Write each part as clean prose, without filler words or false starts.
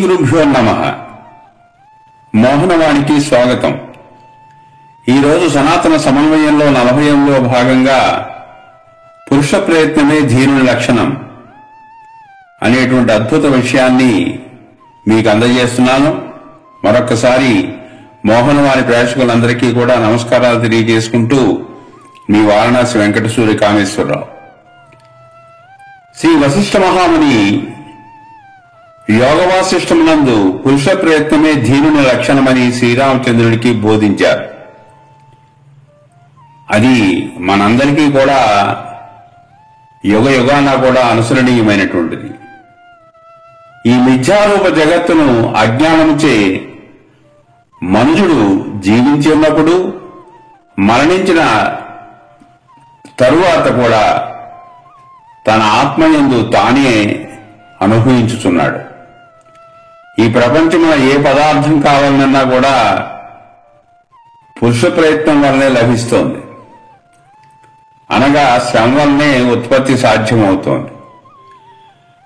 గురుభ్యో నమః. మోహనవాణికి స్వాగతం. ఈరోజు సనాతన సమన్వయంలో 48వ భాగంగా పురుష ప్రయత్నమే ధీరుని లక్షణం అనేటువంటి అద్భుత విషయాన్ని మీకు అందజేస్తున్నాను. మరొక్కసారి మోహనవాణి ప్రేక్షకులందరికీ కూడా నమస్కారాలు తెలియజేసుకుంటూ మీ వారణాసి వెంకట సూర్య కామేశ్వరరావు. శ్రీ వశిష్ఠ మహాముని యోగవాసిష్టమునందు పురుష ప్రయత్నమే ధీరుని లక్షణమని శ్రీరామచంద్రుడికి బోధించారు. అది మనందరికీ కూడా యుగ యుగాన కూడా అనుసరణీయమైనటువంటిది. ఈ మిథ్యారూప జగత్తును అజ్ఞానముచే మనుషుడు జీవించి ఉన్నప్పుడు మరణించిన తరువాత కూడా తన ఆత్మయందు తానే అనుభవించుచున్నాడు. ఈ ప్రపంచంలో ఏ పదార్థం కావాలన్నా కూడా పురుష ప్రయత్నం వల్లనే లభిస్తోంది. అనగా శ్రమ వల్లనే ఉత్పత్తి సాధ్యమవుతోంది.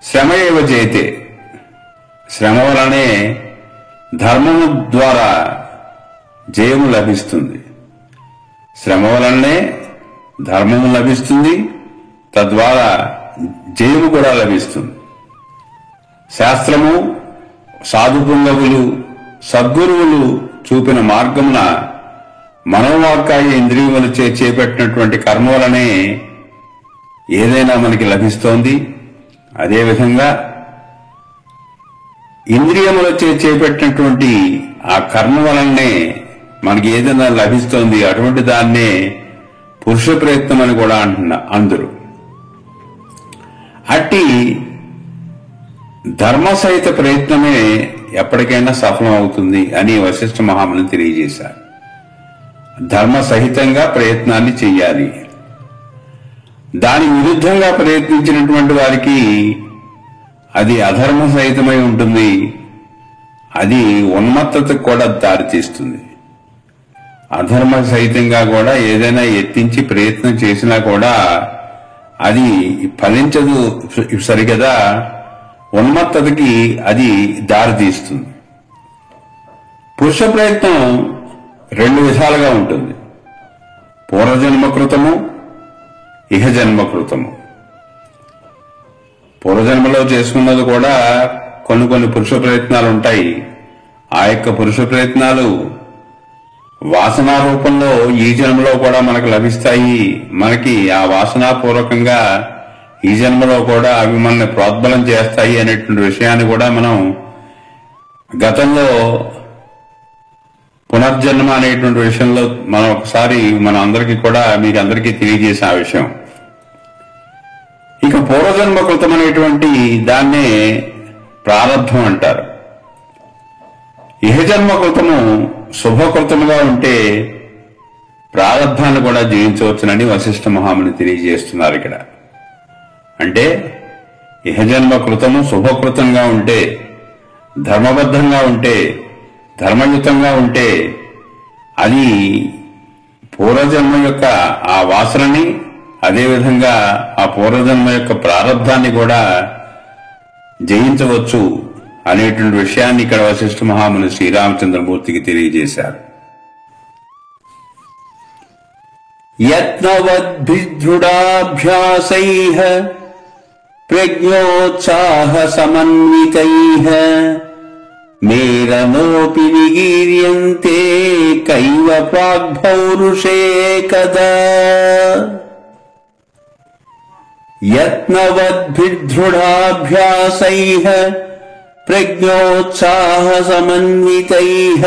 శ్రమ ఏవ జయతే, శ్రమ వలనే ధర్మము ద్వారా జయము లభిస్తుంది. శ్రమ వలనే ధర్మము లభిస్తుంది, తద్వారా జయము కూడా లభిస్తుంది. శాస్త్రము, సాధుపుంగవులు, సద్గురువులు చూపిన మార్గమున మనోవాక్కాయ ఇంద్రియములచే చేపట్టినటువంటి కర్మ వలనే ఏదైనా మనకి లభిస్తోంది. అదేవిధంగా ఇంద్రియములచే చేపట్టినటువంటి ఆ కర్మ వలనే మనకి ఏదైనా లభిస్తోంది. అటువంటి దాన్నే పురుష ప్రయత్నం అని కూడా అందరు. అట్టి ధర్మ సహిత ప్రయత్నమే ఎప్పటికైనా సఫలం అవుతుంది అని వశిష్ఠ మహాముని తెలియజేశారు. ధర్మ సహితంగా ప్రయత్నాన్ని చెయ్యాలి. దాని విరుద్ధంగా ప్రయత్నించినటువంటి వారికి అది అధర్మ సహితమై ఉంటుంది. అది ఉన్మత్తతకు కూడా దారితీస్తుంది. అధర్మ సహితంగా కూడా ఏదైనా ఎత్తించి ప్రయత్నం చేసినా కూడా అది ఫలించదు సరిగదా, ఉన్మత్తతకి అది దారితీస్తుంది. పురుష ప్రయత్నం రెండు విధాలుగా ఉంటుంది. పూర్వజన్మకృతము, ఇహజన్మకృతము. పూర్వజన్మలో చేసుకున్నది కూడా కొన్ని పురుష ప్రయత్నాలు ఉంటాయి. ఆ యొక్క పురుష ప్రయత్నాలు వాసనా రూపంలో ఈ జన్మలో కూడా మనకు లభిస్తాయి. మనకి ఆ వాసనాపూర్వకంగా ఈ జన్మలో కూడా అవి మనల్ని ప్రోద్బలం చేస్తాయి అనేటువంటి విషయాన్ని కూడా మనం గతంలో పునర్జన్మ అనేటువంటి విషయంలో మనం ఒకసారి మన అందరికీ కూడా మీకు అందరికీ తెలియజేసిన ఆ విషయం. ఇక పూర్వజన్మ కృతం అనేటువంటి దాన్నే ప్రారంధం అంటారు. ఇహజన్మ కృతము శుభకృతముగా ఉంటే ప్రారంధాన్ని కూడా జయించవచ్చునని వశిష్ఠ మహాముని తెలియజేస్తున్నారు. ఇక్కడ అంటే ఇహజన్మ కృతము శుభకృతంగా ఉంటే, ధర్మబద్ధంగా ఉంటే, ధర్మయుతంగా ఉంటే అది పూర్వజన్మ యొక్క ఆ వాసనని, అదేవిధంగా ఆ పూర్వజన్మ యొక్క ప్రారంధాన్ని కూడా జయించవచ్చు అనేటువంటి విషయాన్ని ఇక్కడ వశిష్ఠ మహాముని శ్రీరామచంద్రమూర్తికి తెలియజేశారు. యత్నవద్భిదృఢాభ్యాసైః ప్రజ్ఞోత్సాహ సమన్వితైః మేరనోపి నిగీర్యంతే కైవ ప్రాగ్భౌరుషే కదా. యత్నవద్భిదృఢాభ్యాసైః ప్రజ్ఞోత్సాహ సమన్వితైః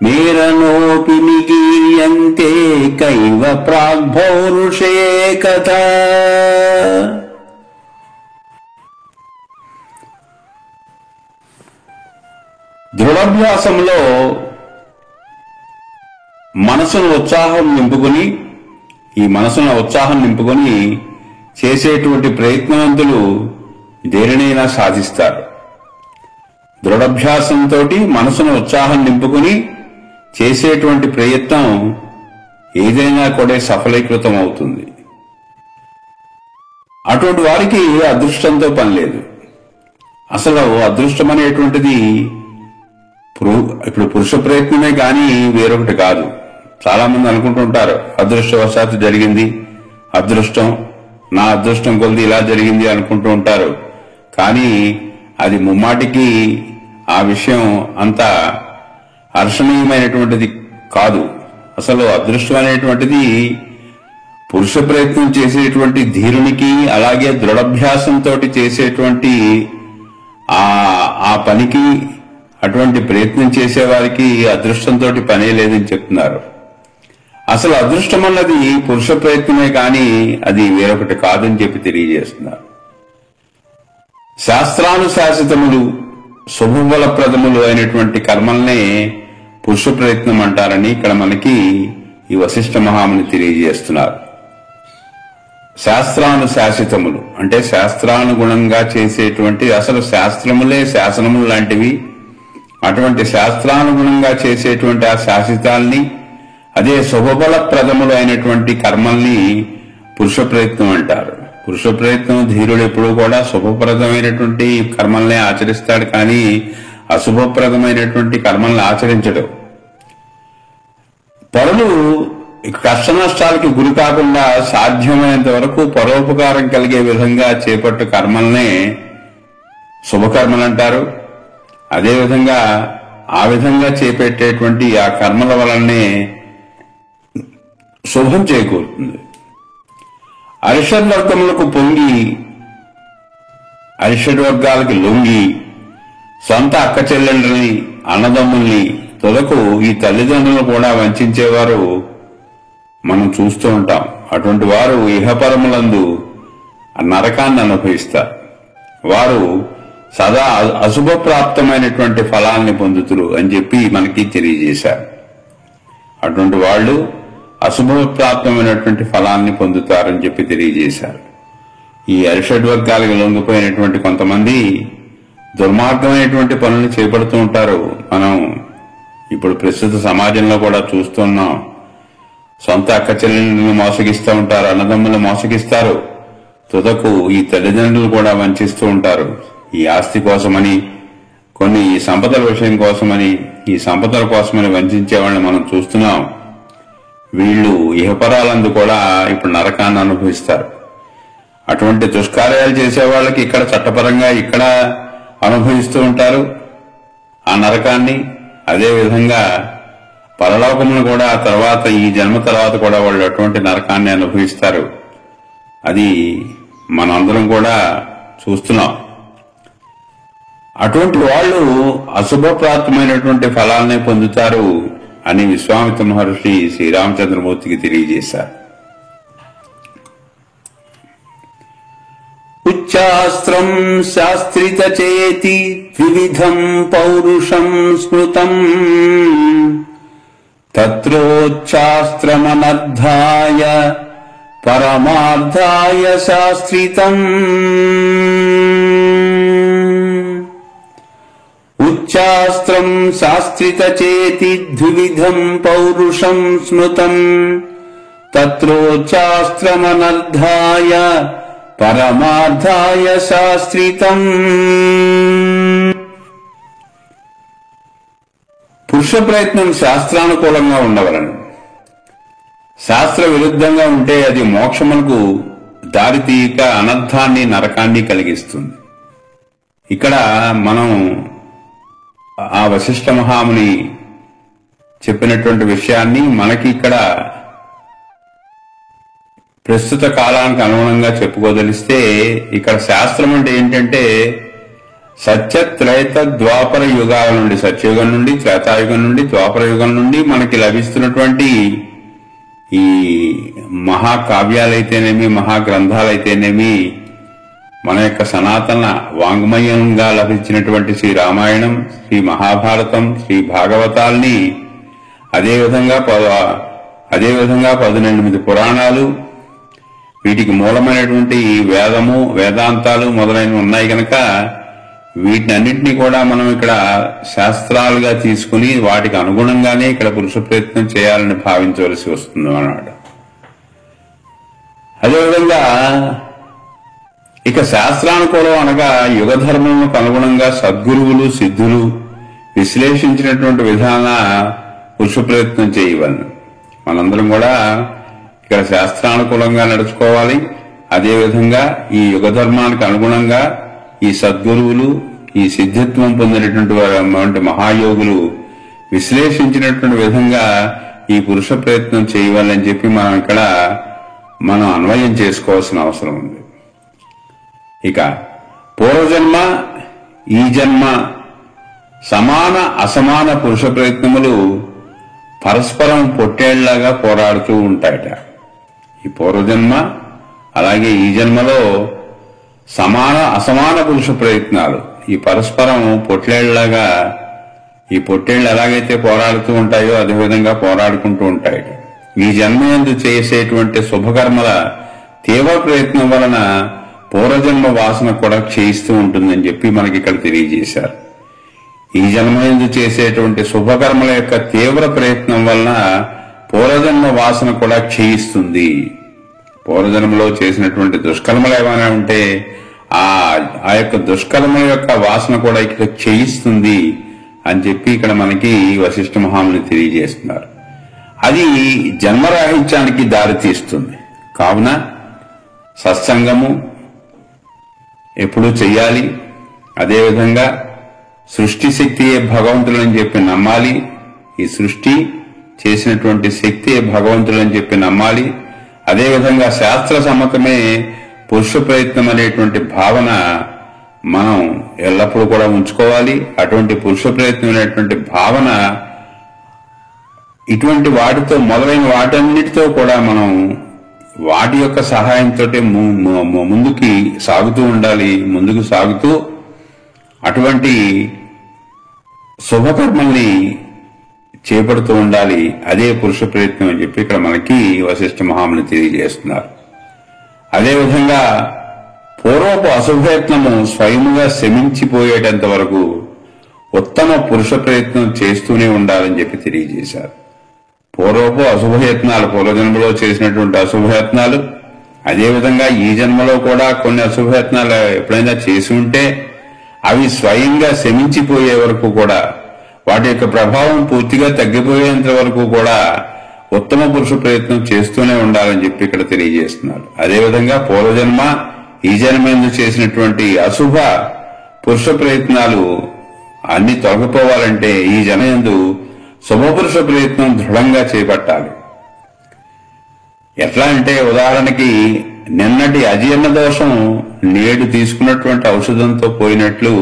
మేరనోపి నిగీర్యంతే కైవ ప్రాగ్భౌరుషే కదా. దృఢాభ్యాసంలో మనసును ఉత్సాహం నింపుకొని చేసేటువంటి ప్రయత్నవంతులు దేనినైనా సాధిస్తారు. దృఢాభ్యాసంతో మనసును ఉత్సాహం నింపుకొని చేసేటువంటి ప్రయత్నం ఏదైనా కూడా సఫలీకృతం అవుతుంది. అటువంటి వారికి అదృష్టంతో పని లేదు. అసలు అదృష్టం అనేటువంటిది ఇప్పుడు పురుష ప్రయత్నమే కానీ వేరొకటి కాదు. చాలా మంది అనుకుంటుంటారు అదృష్టవశాత్తు జరిగింది, అదృష్టం, నా అదృష్టం కొద్ది ఇలా జరిగింది అనుకుంటూ ఉంటారు. కానీ అది ముమ్మాటికి ఆ విషయం అంత హర్షణీయమైనటువంటిది కాదు. అసలు అదృష్టం అనేటువంటిది పురుష ప్రయత్నం చేసేటువంటి ధీరునికి, అలాగే దృఢభ్యాసంతో చేసేటువంటి ఆ పనికి, అటువంటి ప్రయత్నం చేసేవారికి అదృష్టంతో పనే లేదని చెప్తున్నారు. అసలు అదృష్టం అన్నది పురుష ప్రయత్నమే కానీ అది వేరొకటి కాదని చెప్పి తెలియజేస్తున్నారు. శాస్త్రానుశాసితములు శుభఫలప్రదములు అయినటువంటి కర్మల్నే పురుష ప్రయత్నం అంటారని ఇక్కడ మనకి ఈ వశిష్ఠ మహాముని తెలియజేస్తున్నారు. శాస్త్రానుశాసితములు అంటే శాస్త్రానుగుణంగా చేసేటువంటి, అసలు శాస్త్రములే శాసనములు లాంటివి. అటువంటి శాస్త్రానుగుణంగా చేసేటువంటి ఆ శాసితాల్ని, అదే శుభఫలప్రదములు అయినటువంటి కర్మల్ని పురుష ప్రయత్నం అంటారు. పురుష ప్రయత్నం ధీరుడు ఎప్పుడూ కూడా శుభప్రదమైనటువంటి కర్మల్ని ఆచరిస్తాడు, కానీ అశుభప్రదమైనటువంటి కర్మల్ని ఆచరించడు. పరులు కష్ట నష్టాలకి గురి కాకుండా సాధ్యమైనంత వరకు పరోపకారం కలిగే విధంగా చేపట్టు కర్మల్నే శుభకర్మలంటారు. అదేవిధంగా ఆ విధంగా చేపట్టేటువంటి ఆ కర్మల వలనే శుభం చేకూరుతుంది. అరిషడ్వర్గములకు పొంగి, అరిషడ్వర్గాలకి లొంగి, సొంత అక్క చెల్లెండ్రని, అన్నదమ్ముల్ని, తుదకు ఈ తల్లిదండ్రులను కూడా వంచేవారు మనం చూస్తూ ఉంటాం. అటువంటి వారు ఇహపరములందు నరకాన్ని అనుభవిస్తారు. వారు సదా అశుభప్రాప్తమైనటువంటి ఫలాల్ని పొందుతురు అని చెప్పి మనకి తెలియజేశారు. అటువంటి వాళ్ళు అశుభప్రాప్తమైనటువంటి ఫలాల్ని పొందుతారని చెప్పి తెలియజేశారు. ఈ అరిషడ్వర్గాలకు లొంగిపోయినటువంటి కొంతమంది దుర్మార్గమైనటువంటి పనులు చేపడుతూ ఉంటారు. మనం ఇప్పుడు ప్రస్తుత సమాజంలో కూడా చూస్తున్నాం. సొంత అక్క చెల్లెలను మోసగిస్తూ ఉంటారు, అన్నదమ్ములు మోసగిస్తారు, తుదకు ఈ తల్లిదండ్రులు కూడా వంచిస్తూ ఉంటారు. ఈ ఆస్తి కోసమని, కొన్ని సంపదల విషయం కోసమని, ఈ సంపదల కోసమని వంచే వాళ్ళని మనం చూస్తున్నాం. వీళ్ళు ఇహపరాలందు కూడా ఇప్పుడు నరకాన్ని అనుభవిస్తారు. అటువంటి దుష్కార్యాలు చేసే వాళ్ళకి ఇక్కడ చట్టపరంగా ఇక్కడ అనుభవిస్తూ ఉంటారు ఆ నరకాన్ని. అదేవిధంగా పరలోకమును కూడా ఆ తర్వాత, ఈ జన్మ తర్వాత కూడా వాళ్ళు అటువంటి నరకాన్ని అనుభవిస్తారు. అది మనందరం కూడా చూస్తున్నాం. అటువంటి వాళ్ళు అశుభప్రాప్తమైనటువంటి ఫలాలనే పొందుతారు అని విశ్వామిత్ర మహర్షి శ్రీరామచంద్రమూర్తికి తెలియజేశారు. ఉచ్చాస్త్రం శాస్త్రిత చేతి ద్విధం పౌరుషం స్మృతం తత్రోచ్చాస్త్రమనర్థాయ పరమార్థాయ శాస్త్రితం. ఉచ్చాస్త్రం శాస్త్రిత చేతి ద్విధం పౌరుషం స్మృతం తత్రోచ్చాస్త్రమనర్థాయ పరమార్థాయ శాస్త్రితం. పురుష ప్రయత్నం శాస్త్రానుకూలంగా ఉండవలను. శాస్త్ర విరుద్ధంగా ఉంటే అది మోక్షమునకు దారితీయక అనర్థాన్ని, నరకాన్ని కలిగిస్తుంది. ఇక్కడ మనం ఆ వశిష్ఠ మహాముని చెప్పినటువంటి విషయాన్ని మనకి ఇక్కడ ప్రస్తుత కాలానికి అనుగుణంగా చెప్పుకోదలిస్తే, ఇక్కడ శాస్త్రం అంటే ఏంటంటే సత్య త్రేత ద్వాపర యుగాల నుండి, సత్యయుగం నుండి, త్రేతాయుగం నుండి, ద్వాపర యుగం నుండి మనకి లభిస్తున్నటువంటి ఈ మహాకావ్యాలైతేనేమి, మహాగ్రంథాలైతేనేమి, మన యొక్క సనాతన వాంగ్మయంగా లభించినటువంటి శ్రీ రామాయణం, శ్రీ మహాభారతం, శ్రీ భాగవతాల్ని, అదేవిధంగా 18 పురాణాలు, వీటికి మూలమైనటువంటి వేదము, వేదాంతాలు మొదలైనవి ఉన్నాయి కనుక వీటిని అన్నింటినీ కూడా మనం ఇక్కడ శాస్త్రాలుగా తీసుకుని వాటికి అనుగుణంగానే ఇక్కడ పురుష ప్రయత్నం చేయాలని భావించవలసి వస్తుంది అన్నమాట. అదేవిధంగా ఇక శాస్త్రానుకూలం అనగా యుగ ధర్మములకు అనుగుణంగా సద్గురువులు సిద్ధులు విశ్లేషించినటువంటి విధాన పురుష ప్రయత్నం చేయవలను. మనందరం కూడా ఇక్కడ శాస్త్రానుకూలంగా నడుచుకోవాలి. అదేవిధంగా ఈ యుగ ధర్మానికి అనుగుణంగా ఈ సద్గురువులు ఈ సిద్ధిత్వం పొందినటువంటి మహాయోగులు విశ్లేషించినటువంటి విధంగా ఈ పురుష ప్రయత్నం చేయవాలని చెప్పి మనం అన్వయం చేసుకోవాల్సిన అవసరం ఉంది. ఇక పూర్వజన్మ ఈ జన్మ సమాన అసమాన పురుష ప్రయత్నములు పరస్పరం పొట్టేళ్లాగా పోరాడుతూ ఉంటాయట. ఈ పూర్వజన్మ అలాగే ఈ జన్మలో సమాన అసమాన పురుష ప్రయత్నాలు ఈ పరస్పరం పొట్లేళ్లాగా ఈ పొట్టేళ్లు ఎలాగైతే పోరాడుతూ ఉంటాయో అదేవిధంగా పోరాడుకుంటూ ఉంటాయి. ఈ జన్మయందు చేసేటువంటి శుభకర్మల తీవ్ర ప్రయత్నం వలన పూర్వజన్మ వాసన కూడా క్షయిస్తూ ఉంటుందని చెప్పి మనకి ఇక్కడ తెలియజేశారు. ఈ జన్మయందు చేసేటువంటి శుభకర్మల యొక్క తీవ్ర ప్రయత్నం వలన పూర్వజన్మ వాసన కూడా క్షయిస్తుంది. పూర్వజన్మలో చేసినటువంటి దుష్కర్మలు ఏమైనా ఉంటే ఆ యొక్క దుష్కర్మల యొక్క వాసన కూడా ఇక్కడ క్షయిస్తుంది అని చెప్పి ఇక్కడ మనకి వశిష్ఠ మహాముని తెలియజేస్తున్నారు. అది జన్మరాహిత్యానికి దారితీస్తుంది. కావున సత్సంగము ఎప్పుడూ చెయ్యాలి. అదేవిధంగా సృష్టి శక్తియే భగవంతులని చెప్పి నమ్మాలి. ఈ సృష్టి చేసినటువంటి శక్తియే భగవంతులని చెప్పి నమ్మాలి. అదేవిధంగా శాస్త్ర సమ్మతమే పురుష ప్రయత్నం అనేటువంటి భావన మనం ఎల్లప్పుడూ కూడా ఉంచుకోవాలి. అటువంటి పురుష ప్రయత్నం అనేటువంటి భావన ఇటువంటి వాటితో మొదలైన వాటన్నిటితో కూడా మనం వాటి యొక్క సహాయంతో ముందుకి సాగుతూ ఉండాలి. ముందుకు సాగుతూ అటువంటి శుభకర్మల్ని చేపడుతూ ఉండాలి. అదే పురుష ప్రయత్నం అని చెప్పి ఇక్కడ మనకి వశిష్ఠ మహాముని తెలియజేస్తున్నారు. అదేవిధంగా పూర్వపు అశుభయత్నము స్వయముగా శమించిపోయేటంత వరకు ఉత్తమ పురుష ప్రయత్నం చేస్తూనే ఉండాలని చెప్పి తెలియజేశారు. పూర్వపు అశుభయత్నాలు పూర్వజన్మలో చేసినటువంటి అశుభయత్నాలు అదేవిధంగా ఈ జన్మలో కూడా కొన్ని అశుభయత్నాలు ఎప్పుడైనా చేసి ఉంటే అవి స్వయంగా శమించిపోయే వరకు కూడా వాటి యొక్క ప్రభావం పూర్తిగా తగ్గిపోయేంత వరకు కూడా ఉత్తమ పురుష ప్రయత్నం చేస్తూనే ఉండాలని చెప్పి ఇక్కడ తెలియజేస్తున్నారు. అదేవిధంగా పూర్వజన్మ ఈ జన్మేందు చేసినటువంటి అశుభ పురుష ప్రయత్నాలు అన్ని తొలగిపోవాలంటే ఈ జన్మయందు శుభపురుష ప్రయత్నం దృఢంగా చేపట్టాలి. ఎట్లా అంటే ఉదాహరణకి నిన్నటి అజీర్ణ దోషం నేడు తీసుకున్నటువంటి ఔషధంతో పోయినట్లు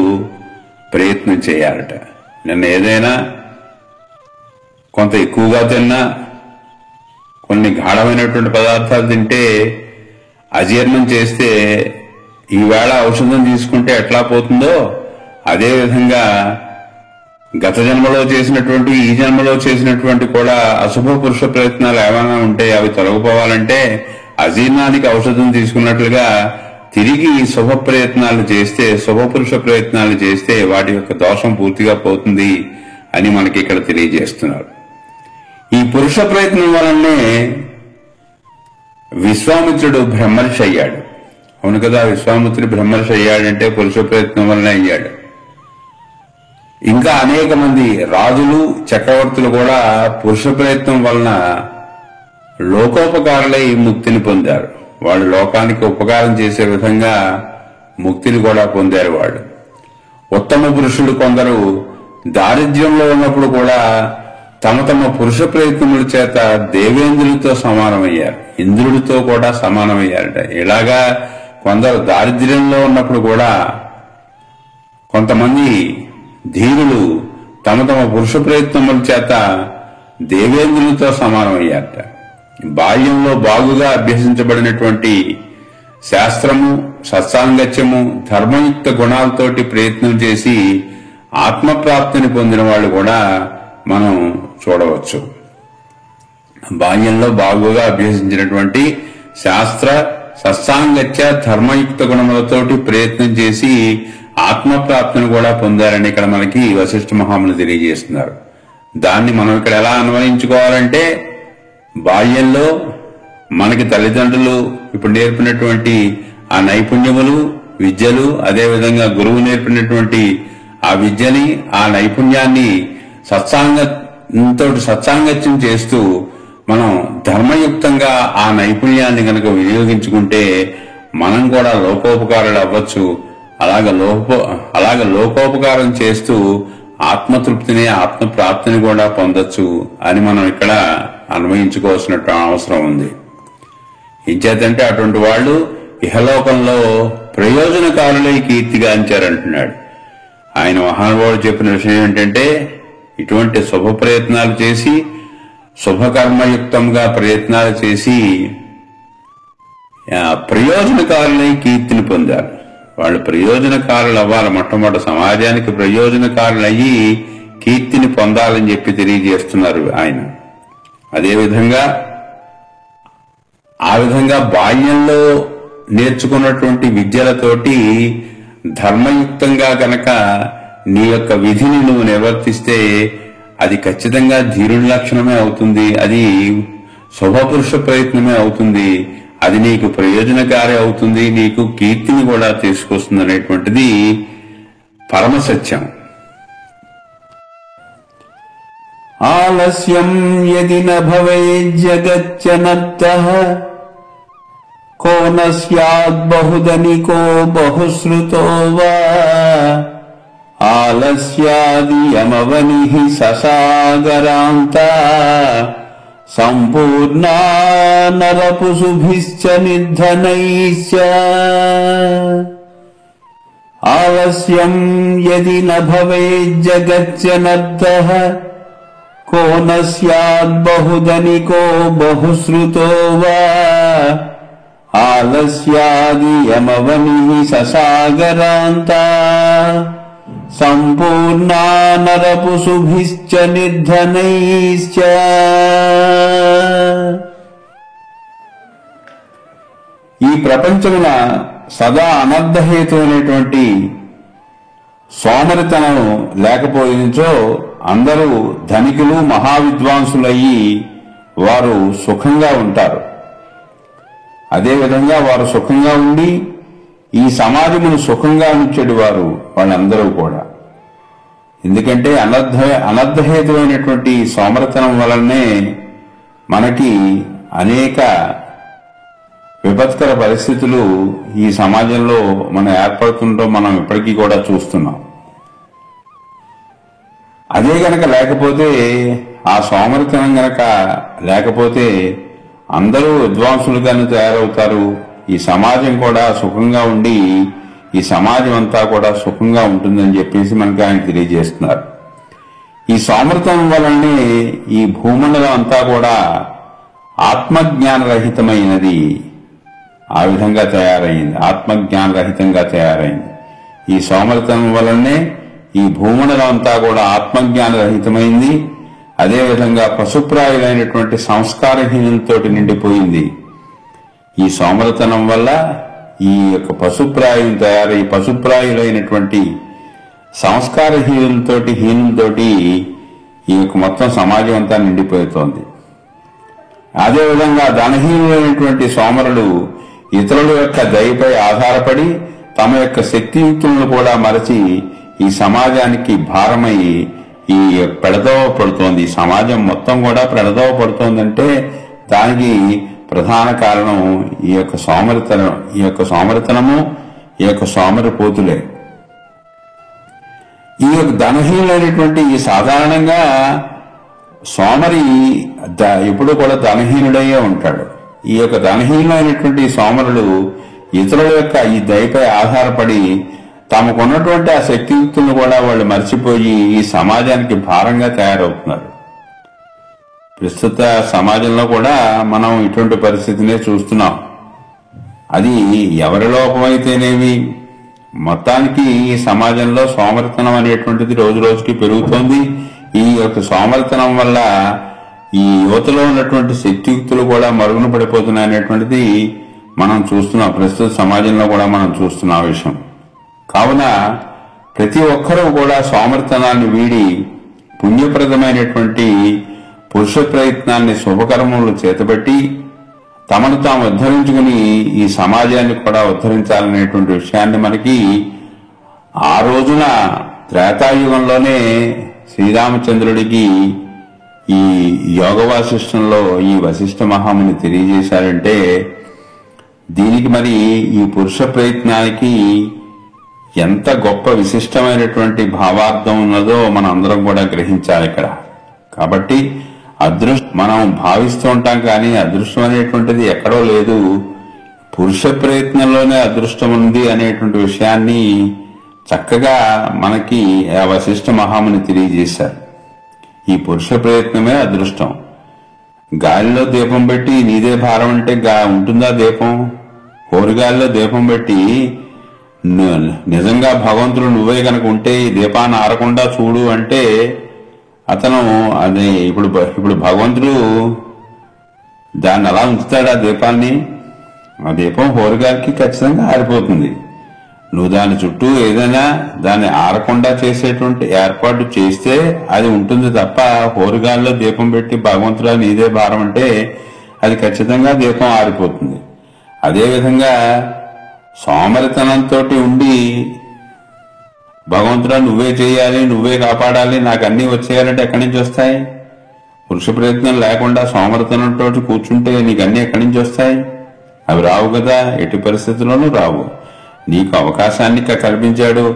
ప్రయత్నం చేయాలట. నిన్న ఏదైనా కొంత ఎక్కువగా తిన్నా కొన్ని గాఢమైనటువంటి పదార్థాలు తింటే అజీర్ణం చేస్తే ఈవేళ ఔషధం తీసుకుంటే ఎట్లా పోతుందో అదేవిధంగా గత జన్మలో చేసినటువంటి ఈ జన్మలో చేసినటువంటి కూడా అశుభ పురుష ప్రయత్నాలు ఏమైనా ఉంటే అవి తొలగిపోవాలంటే అజీర్ణానికి ఔషధం తీసుకున్నట్లుగా తిరిగి శుభ ప్రయత్నాలు చేస్తే శుభ పురుష ప్రయత్నాలు చేస్తే వాటి యొక్క దోషం పూర్తిగా పోతుంది అని మనకి ఇక్కడ తెలియజేస్తున్నారు. ఈ పురుష ప్రయత్నం వలనే విశ్వామిత్రుడు బ్రహ్మర్షి అయ్యాడు. అవును కదా, విశ్వామిత్రుడు బ్రహ్మర్షి అయ్యాడంటే పురుష ప్రయత్నం వలన అయ్యాడు. ఇంకా అనేక మంది రాజులు చక్రవర్తులు కూడా పురుష ప్రయత్నం వలన లోకోపకారులై ముక్తిని పొందారు. వాళ్ళు లోకానికి ఉపకారం చేసే విధంగా ముక్తిని కూడా పొందారు. వాళ్ళు ఉత్తమ పురుషులు కొందరు దారిద్ర్యంలో ఉన్నప్పుడు కూడా తమ తమ పురుష ప్రయత్నముల చేత దేవేంద్రులతో సమానమయ్యారు, ఇంద్రుడితో కూడా సమానమయ్యారట. ఇలాగా కొందరు దారిద్ర్యంలో ఉన్నప్పుడు కూడా కొంతమంది ధీరులు తమ తమ పురుష ప్రయత్నముల చేత దేవేంద్రులతో సమానమయ్యారట. బాల్యంలో బాగుగా అభ్యసించబడినటువంటి శాస్త్రము సత్సాంగత్యము ధర్మయుక్త గుణాలతోటి ప్రయత్నం చేసి ఆత్మప్రాప్తిని పొందిన వాళ్ళు కూడా మనం చూడవచ్చు. బాల్యంలో బాగుగా అభ్యసించినటువంటి శాస్త్ర సత్సాంగత్య ధర్మయుక్త గుణములతోటి ప్రయత్నం చేసి ఆత్మప్రాప్తిని కూడా పొందారని ఇక్కడ మనకి వశిష్ఠ మహాముని తెలియజేస్తున్నారు. దాన్ని మనం ఇక్కడ ఎలా అన్వయించుకోవాలంటే బాల్యంలో మనకి తల్లిదండ్రులు ఇప్పుడు నేర్పినటువంటి ఆ నైపుణ్యములు, విద్యలు, అదేవిధంగా గురువు నేర్పినటువంటి ఆ విద్యని, ఆ నైపుణ్యాన్ని సత్సాంగత్యం చేస్తూ మనం ధర్మయుక్తంగా ఆ నైపుణ్యాన్ని గనక వినియోగించుకుంటే మనం కూడా లోకోపకారులు అవ్వచ్చు. అలాగ లోకోపకారం చేస్తూ ఆత్మతృప్తిని, ఆత్మప్రాప్తిని కూడా పొందొచ్చు అని మనం ఇక్కడ అన్వయించుకోవాల్సిన అవసరం ఉంది. ఇంచేతంటే అటువంటి వాళ్ళు ఇహలోకంలో ప్రయోజనకారులై కీర్తిగాంచారంటున్నాడు. ఆయన మహానుభావుడు చెప్పిన విషయం ఏంటంటే, ఇటువంటి శుభ ప్రయత్నాలు చేసి, శుభకర్మయుక్తంగా ప్రయత్నాలు చేసి ప్రయోజనకారులై కీర్తిని పొందారు. వాళ్ళు ప్రయోజనకారులు అవ్వాలి. మొట్టమొదటి సమాజానికి ప్రయోజనకారులయ్యి కీర్తిని పొందాలని చెప్పి తెలియజేస్తున్నారు ఆయన. అదేవిధంగా ఆ విధంగా బాల్యంలో నేర్చుకున్నటువంటి విద్యలతోటి ధర్మయుక్తంగా గనక నీ యొక్క విధిని నువ్వు నిర్వర్తిస్తే అది ఖచ్చితంగా ధీరుడి లక్షణమే అవుతుంది. అది శుభపురుష ప్రయత్నమే అవుతుంది. అది నీకు ప్రయోజనకారి అవుతుంది. నీకు కీర్తిని కూడా తీసుకొస్తుంది అనేటువంటిది పరమసత్యం. ఆలస్యం యది న భవేజ్జగచ్చనర్థః కో న స్యాద్ బహుధనికో బహుశ్రుతో వా ఆలస్యాదియమవనిః ససాగరాంతా సంపూర్ణా నరపుసుభిశ్చ నిర్ధనైశ్చ. ఆలస్యం యది న భవేజ్జగచ్చనర్థః కో న స్యాద్ బహుధనికో బహుశ్రుతో వా ఆలస్యాదియమవనిః ససాగరాంతా సంపూర్ణా నరపుసుభిశ్చ నిర్ధనైశ్చ. ఈ ప్రపంచమున సదా అనర్థహేతువైనటువంటి సోమరితనం లేకపోయినచో అందరూ ధనికులు, మహావిద్వాంసులయ్యి వారు సుఖంగా ఉంటారు. అదేవిధంగా వారు సుఖంగా ఉండి ఈ సమాజమును సుఖంగా ఉంచేడు వారు వాళ్ళందరూ కూడా. ఎందుకంటే అనర్థహేతువైనటువంటి సోమరితనం వలనే మనకి అనేక విపత్కర పరిస్థితులు ఈ సమాజంలో మనం ఏర్పడుతుంటాం. మనం ఇప్పటికీ కూడా చూస్తున్నాం. అదే గనక లేకపోతే, ఆ సోమరితనం గనక లేకపోతే అందరూ విద్వాంసులుగానే తయారవుతారు. ఈ సమాజం కూడా సుఖంగా ఉండి ఈ సమాజం అంతా కూడా సుఖంగా ఉంటుందని చెప్పేసి మనకి ఆయన తెలియజేస్తున్నారు. ఈ సోమరితనం వలనే ఈ భూమండలం అంతా కూడా ఆత్మజ్ఞానరహితమైనది. ఆ విధంగా తయారైంది, ఆత్మజ్ఞానరహితంగా తయారైంది. ఈ సోమరితనం వలనే ఈ భూమండలం అంతా కూడా ఆత్మజ్ఞానరహితమైంది. అదేవిధంగా పశుప్రాయులైనటువంటి సంస్కారహీనులతోటి నిండిపోయింది. ఈ సోమరితనం వల్ల ఈ యొక్క పశుప్రాయులైనటువంటి హీనులతోటి ఈ యొక్క మొత్తం సమాజం అంతా నిండిపోతోంది. అదేవిధంగా ధనహీనులైనటువంటి సోమరులు ఇతరుల యొక్క దయపై ఆధారపడి తమ యొక్క శక్తియుక్తులను కూడా మరచి ఈ సమాజానికి భారమై ఈ పెడదోవ పడుతోంది. ఈ సమాజం మొత్తం కూడా పెడదోవ పడుతోందంటే దానికి ప్రధాన కారణం ఈ యొక్క సోమరితనము, ఈ యొక్క సోమరిపోతులే. ఈ యొక్క ధనహీనులైనటువంటి ఈ సాధారణంగా సోమరి ఎప్పుడు కూడా ధనహీనుడయ్యే ఉంటాడు. ఈ యొక్క ధనహీనులైనటువంటి సోమరులు ఇతరుల యొక్క ఈ దయపై ఆధారపడి తమకున్నటువంటి ఆ శక్తియుక్తులను కూడా వాళ్ళు మర్చిపోయి ఈ సమాజానికి భారంగా తయారవుతున్నారు. ప్రస్తుత సమాజంలో కూడా మనం ఇటువంటి పరిస్థితినే చూస్తున్నాం. అది ఎవరి లోపమైతేనేమి, మొత్తానికి ఈ సమాజంలో సోమరితనం అనేటువంటిది రోజు రోజుకి పెరుగుతోంది. ఈ యొక్క సోమరితనం వల్ల ఈ యువతలో ఉన్నటువంటి శక్తియుక్తులు కూడా మరుగున పడిపోతున్నాయి అనేటువంటిది మనం చూస్తున్నాం. ప్రస్తుత సమాజంలో కూడా మనం చూస్తున్న విషయం. కావున ప్రతి ఒక్కరూ కూడా సోమరితనాన్ని వీడి పుణ్యప్రదమైనటువంటి పురుష ప్రయత్నాన్ని, శుభకర్మలు చేతబట్టి తమను తాము ఉద్ధరించుకుని ఈ సమాజాన్ని కూడా ఉద్ధరించాలనేటువంటి విషయాన్ని మనకి ఆ రోజున త్రేతాయుగంలోనే శ్రీరామచంద్రుడికి ఈ యోగ వాసిష్టంలో ఈ వశిష్ఠ మహాముని తెలియజేశారంటే దీనికి మరి ఈ పురుష ప్రయత్నానికి ఎంత గొప్ప విశిష్టమైనటువంటి భావార్థం ఉన్నదో మనం అందరం కూడా గ్రహించాలి ఇక్కడ. కాబట్టి మనం భావిస్తూ ఉంటాం కానీ అదృష్టం అనేటువంటిది ఎక్కడో లేదు, పురుష ప్రయత్నంలోనే అదృష్టం ఉంది అనేటువంటి విషయాన్ని చక్కగా మనకి ఆ వశిష్ఠ మహాముని తెలియజేశారు. ఈ పురుష ప్రయత్నమే అదృష్టం. గాలిలో దీపం పెట్టి నీదే భారం అంటే ఉంటుందా దీపం? కోరిగాలిలో దీపం పెట్టి నిజంగా భగవంతుడు నువ్వే కనుక ఉంటే ఈ దీపాన్ని ఆరకుండా చూడు అంటే అతను అదే ఇప్పుడు భగవంతుడు దాన్ని అలా ఉంచుతాడు ఆ దీపాన్ని? ఆ దీపం హోరుగాలికి ఖచ్చితంగా ఆరిపోతుంది. నువ్వు దాని చుట్టూ ఏదైనా దాన్ని ఆరకుండా చేసేటువంటి ఏర్పాటు చేస్తే అది ఉంటుంది తప్ప హోరుగాల్లో దీపం పెట్టి భగవంతుడా నీదే భారం అంటే అది ఖచ్చితంగా దీపం ఆరిపోతుంది. అదేవిధంగా సోమరితనంతో ఉండి భగవంతుడా నువ్వే చేయాలి, నువ్వే కాపాడాలి, నాకు అన్నీ వచ్చేయాలంటే ఎక్కడి నుంచి వస్తాయి? పురుష ప్రయత్నం లేకుండా సోమరితనంతో కూర్చుంటే నీకు అన్నీ ఎక్కడి నుంచి వస్తాయి? అవి రావు కదా, ఎట్టి పరిస్థితుల్లోనూ రావు. నీకు అవకాశాన్ని కల్పించాడు,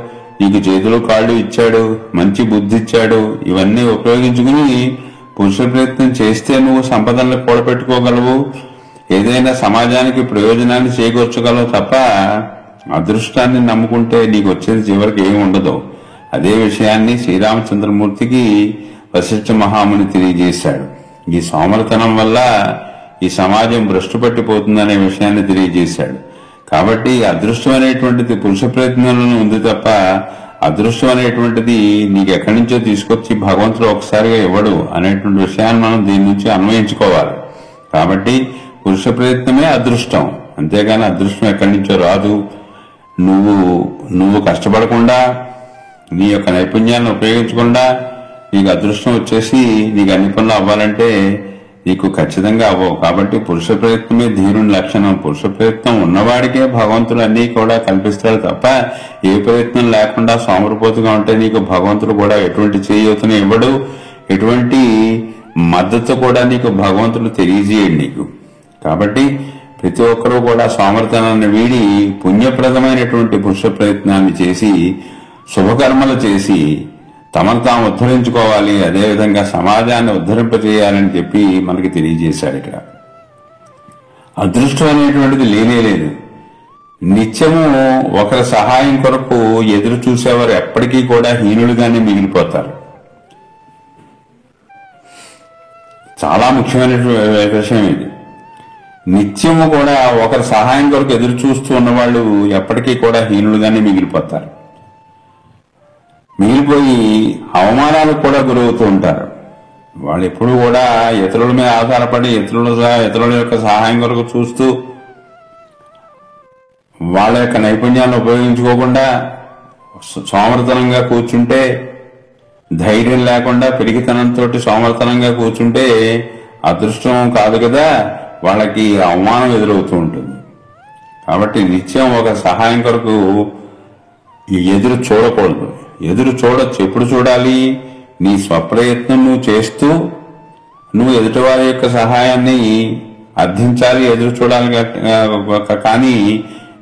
నీకు చేతులు కాళ్ళు ఇచ్చాడు, మంచి బుద్ధి ఇచ్చాడు. ఇవన్నీ ఉపయోగించుకుని పురుష ప్రయత్నం చేస్తే నువ్వు సంపదలను కూడబెట్టుకోగలవు, ఏదైనా సమాజానికి ప్రయోజనాన్ని చేకూర్చగలవు తప్ప అదృష్టాన్ని నమ్ముకుంటే నీకు వచ్చేది చివరికి ఏమి ఉండదు. అదే విషయాన్ని శ్రీరామచంద్రమూర్తికి వశిష్ఠ మహాముని తెలియజేశాడు. ఈ సోమరితనం వల్ల ఈ సమాజం భ్రష్టు పట్టిపోతుందనే విషయాన్ని తెలియజేశాడు. కాబట్టి అదృష్టం అనేటువంటిది పురుష ప్రయత్నంలోనే ఉంది తప్ప అదృష్టం అనేటువంటిది నీకు ఎక్కడి నుంచో తీసుకొచ్చి భగవంతుడు ఒకసారిగా ఇవ్వడు అనేటువంటి విషయాన్ని మనం దీని నుంచి అన్వయించుకోవాలి. కాబట్టి పురుష ప్రయత్నమే అదృష్టం, అంతేగాని అదృష్టం ఎక్కడి నుంచో రాదు. నువ్వు కష్టపడకుండా నీ యొక్క నైపుణ్యాన్ని ఉపయోగించకుండా నీకు అదృష్టం వచ్చేసి నీకు అన్ని పనులు అవ్వాలంటే నీకు ఖచ్చితంగా అవ్వవు. కాబట్టి పురుష ప్రయత్నమే ధీరుని లక్షణం. పురుష ప్రయత్నం ఉన్నవాడికే భగవంతుడు అన్ని కూడా కల్పిస్తాడు తప్ప ఏ ప్రయత్నం లేకుండా సోమరిపోతుగా ఉంటే నీకు భగవంతుడు కూడా ఎటువంటి చేయూతను ఇవ్వడు, ఎటువంటి మద్దతు కూడా నీకు భగవంతుడు తెలియజేయడు నీకు. కాబట్టి ప్రతి ఒక్కరూ కూడా సోమరితనాన్ని వీడి పుణ్యప్రదమైనటువంటి పురుష ప్రయత్నాన్ని చేసి శుభకర్మలు చేసి తమను తాము ఉద్ధరించుకోవాలి, అదేవిధంగా సమాజాన్ని ఉద్ధరింపజేయాలని చెప్పి మనకి తెలియజేశాడు. ఇక్కడ అదృష్టం అనేటువంటిది లేనేలేదు. నిత్యము ఒకరి సహాయం కొరకు ఎదురు చూసేవారు ఎప్పటికీ కూడా హీనులుగానే మిగిలిపోతారు. చాలా ముఖ్యమైనటువంటి విషయం ఇది. నిత్యము కూడా ఒకరి సహాయం కొరకు ఎదురు చూస్తూ ఉన్నవాళ్ళు ఎప్పటికీ కూడా హీనులుగానే మిగిలిపోతారు. మిగిలిపోయి అవమానాలకు కూడా గురవుతూ ఉంటారు. వాళ్ళు ఎప్పుడు కూడా ఇతరుల మీద ఆధారపడి ఇతరుల యొక్క సహాయం కొరకు చూస్తూ వాళ్ళ యొక్క నైపుణ్యాన్ని ఉపయోగించుకోకుండా సోమరితనంగా కూర్చుంటే, ధైర్యం లేకుండా పిరికితనంతో సోమరితనంగా కూర్చుంటే అదృష్టం కాదు కదా, వాళ్ళకి అవమానం ఎదురవుతూ ఉంటుంది. కాబట్టి నిత్యం ఒక సహాయం కొరకు ఎదురు చూడకూడదు. ఎదురు చూడొచ్చు, ఎప్పుడు చూడాలి? నీ స్వప్రయత్నం నువ్వు చేస్తూ నువ్వు ఎదుటివారి యొక్క సహాయాన్ని అర్థించాలి, ఎదురు చూడాలి. కానీ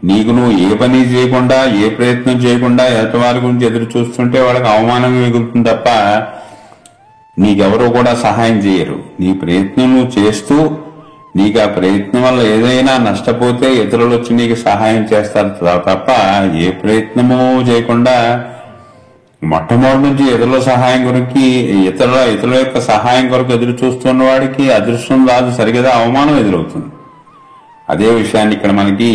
నీకు నువ్వు ఏ పని చేయకుండా ఏ ప్రయత్నం చేయకుండా ఎదుటివారి గురించి ఎదురు చూస్తుంటే వాళ్ళకి అవమానం మిగులుతుంది తప్ప నీకెవరూ కూడా సహాయం చేయరు. నీ ప్రయత్నం నువ్వు చేస్తూ నీకు ఆ ప్రయత్నం వల్ల ఏదైనా నష్టపోతే ఇతరులు వచ్చి నీకు సహాయం చేస్తారు తప్ప ఏ ప్రయత్నమూ చేయకుండా మొట్టమొదటి నుంచి ఇతరుల సహాయం గురించి ఇతరుల యొక్క సహాయం కొరకు ఎదురు చూస్తున్న వాడికి అదృష్టం రాదు, సరిగదా అవమానం ఎదురవుతుంది. అదే విషయాన్ని ఇక్కడ మనకి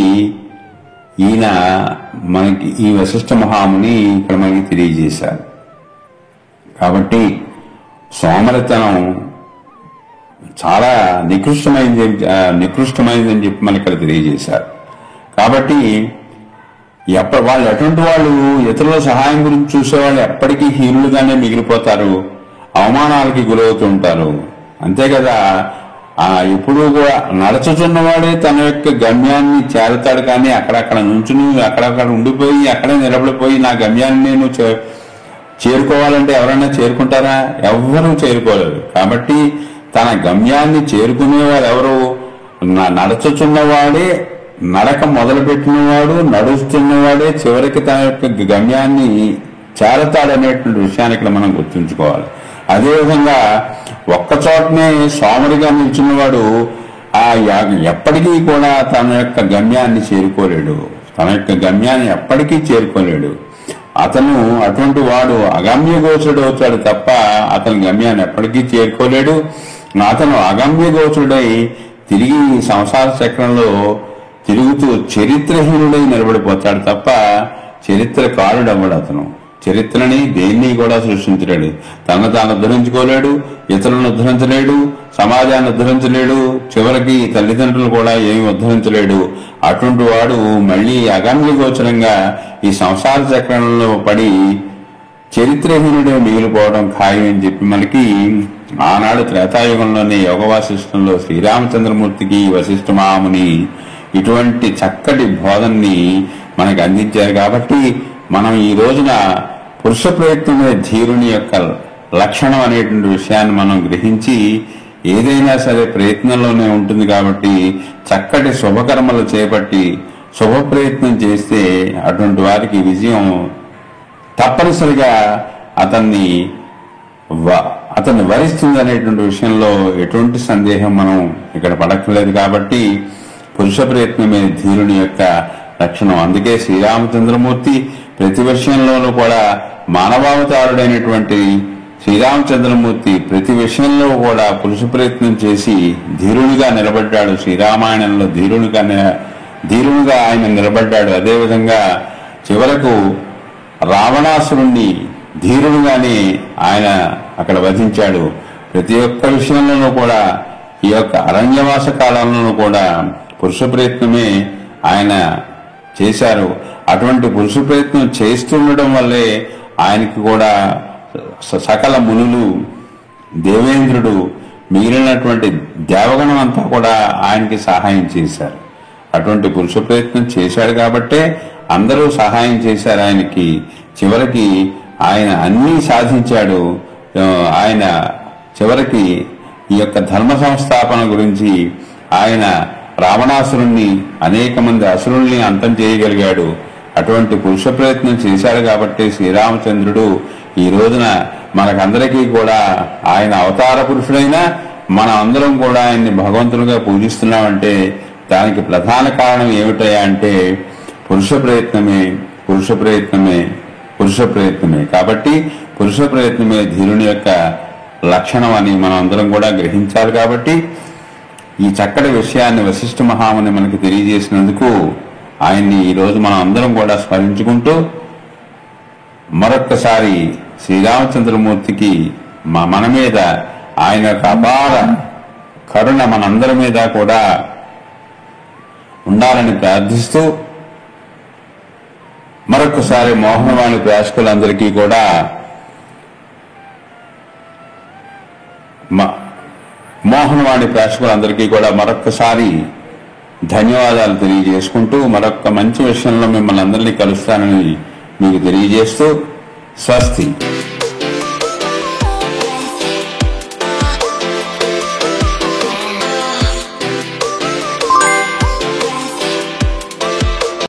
ఈ వశిష్ఠ మహాముని ఇక్కడ మనకి తెలియజేశారు. కాబట్టి సోమరితనం చాలా నికృష్టమైందని చెప్పి మనకి ఇక్కడ తెలియజేశారు. కాబట్టి వాళ్ళు ఎటువంటి వాళ్ళు ఇతరుల సహాయం గురించి చూసేవాళ్ళు ఎప్పటికీ హీనులుగానే మిగిలిపోతారు, అవమానాలకి గురవుతూ ఉంటారు. అంతే కదా, ఎప్పుడూ కూడా నడచుచున్నవాడే తన యొక్క గమ్యాన్ని చేరతాడు, కానీ అక్కడక్కడ నుంచుని అక్కడక్కడ ఉండిపోయి అక్కడే నిలబడిపోయి నా గమ్యాన్ని నేను చేరుకోవాలంటే ఎవరైనా చేరుకుంటారా? ఎవ్వరూ చేరుకోలేరు. కాబట్టి తన గమ్యాన్ని చేరుకునేవాడు ఎవరు? నడచుచున్నవాడే, నడక మొదలుపెట్టినవాడు, నడుస్తున్నవాడే చివరికి తన యొక్క గమ్యాన్ని చేరతాడనేటువంటి విషయాన్ని ఇక్కడ మనం గుర్తుంచుకోవాలి. అదేవిధంగా ఒక్కచోటనే సోమరిగా నిల్చున్నవాడు ఎప్పటికీ కూడా తన యొక్క గమ్యాన్ని చేరుకోలేడు. తన యొక్క గమ్యాన్ని ఎప్పటికీ చేరుకోలేడు. అతను అటువంటి వాడు అగమ్య గోచరుడు అవుతాడు తప్ప అతని గమ్యాన్ని ఎప్పటికీ చేరుకోలేడు. అతను అగమ్య గోచరుడై తిరిగి సంసార చక్రంలో తిరుగుతూ చరిత్రహీనుడై నిలబడిపోతాడు తప్ప చరిత్రకారుడవ్వడు. అతను చరిత్రని దేన్ని కూడా సృష్టించలేడు. తనను తాను ఉద్ధరించుకోలేడు, ఇతరులను ఉద్ధరించలేడు, సమాజాన్ని ఉద్ధరించలేడు, చివరికి తల్లిదండ్రులు కూడా ఏమి ఉద్ధరించలేడు. అటువంటి వాడు మళ్లీ అగమ్య గోచరంగా ఈ సంసార చక్రంలో పడి చరిత్రహీనుడే మిగిలిపోవడం ఖాయం అని చెప్పి మనకి ఆనాడు త్రేతాయుగంలోని యోగ వాసిష్టంలో శ్రీరామచంద్రమూర్తికి వశిష్ఠ మహాముని ఇటువంటి చక్కటి బోధనని మనకు అందించారు. కాబట్టి మనం ఈ రోజున పురుష ప్రయత్నమే ధీరుని యొక్క లక్షణం అనేటువంటి విషయాన్ని మనం గ్రహించి ఏదైనా సరే ప్రయత్నంలోనే ఉంటుంది కాబట్టి చక్కటి శుభకర్మలు చేపట్టి శుభ ప్రయత్నం చేస్తే అటువంటి వారికి విజయం తప్పనిసరిగా అతన్ని వరిస్తుంది అనేటువంటి విషయంలో ఎటువంటి సందేహం మనం ఇక్కడ పడక్కర్లేదు. కాబట్టి పురుష ప్రయత్నమే ధీరుని యొక్క లక్షణం. అందుకే శ్రీరామచంద్రమూర్తి ప్రతి విషయంలోనూ కూడా మానవావతారుడైనటువంటి శ్రీరామచంద్రమూర్తి ప్రతి విషయంలో కూడా పురుష ప్రయత్నం చేసి ధీరునిగా నిలబడ్డాడు. శ్రీరామాయణంలో ధీరునిగా ఆయన నిలబడ్డాడు. అదేవిధంగా చివరకు రావణాసురుణ్ణి ధీరునిగానే ఆయన అక్కడ వధించాడు. ప్రతి ఒక్క విషయంలోనూ కూడా ఈ యొక్క అరణ్యవాస కాలంలోనూ కూడా పురుష ప్రయత్నమే ఆయన చేశారు. అటువంటి పురుష ప్రయత్నం చేస్తుండడం వల్లే ఆయనకి కూడా సకల మునులు, దేవేంద్రుడు, మిగిలినటువంటి దేవగణం అంతా కూడా ఆయనకి సహాయం చేశారు. అటువంటి పురుష ప్రయత్నం చేశాడు కాబట్టే అందరూ సహాయం చేశారు ఆయనకి. చివరికి ఆయన అన్నీ సాధించాడు. ఆయన చివరికి ఈ యొక్క ధర్మ సంస్థాపన గురించి ఆయన రావణాసురుణ్ణి, అనేక మంది అసురుల్ని అంతం చేయగలిగాడు. అటువంటి పురుష ప్రయత్నం చేశాడు కాబట్టి శ్రీరామచంద్రుడు ఈ రోజున మనకందరికీ కూడా ఆయన అవతార పురుషుడైనా మనం అందరం కూడా ఆయన్ని భగవంతునిగా పూజిస్తున్నామంటే దానికి ప్రధాన కారణం ఏమిటయా అంటే పురుష ప్రయత్నమే, పురుష ప్రయత్నమే, పురుష ప్రయత్నమే. కాబట్టి పురుష ప్రయత్నమే ధీరుని యొక్క లక్షణం అని మనం అందరం కూడా గ్రహించాలి. కాబట్టి ఈ చక్కటి విషయాన్ని వశిష్ఠ మహాముని మనకి తెలియజేసినందుకు ఆయన్ని ఈ రోజు మనం అందరం కూడా స్మరించుకుంటూ మరొక్కసారి శ్రీరామచంద్రమూర్తికి మన మీద ఆయన యొక్క అపార కరుణ మనందరి మీద కూడా ఉండాలని ప్రార్థిస్తూ మరొకసారి మోహనవాణి ప్రేక్షకులందరికీ కూడా మోహనవాణి ప్రేక్షకులందరికీ కూడా మరొక్కసారి ధన్యవాదాలు తెలియజేసుకుంటూ మరొక మంచి విషయంలో మిమ్మల్ని అందరినీ కలుస్తానని మీకు తెలియజేస్తూ స్వస్తి.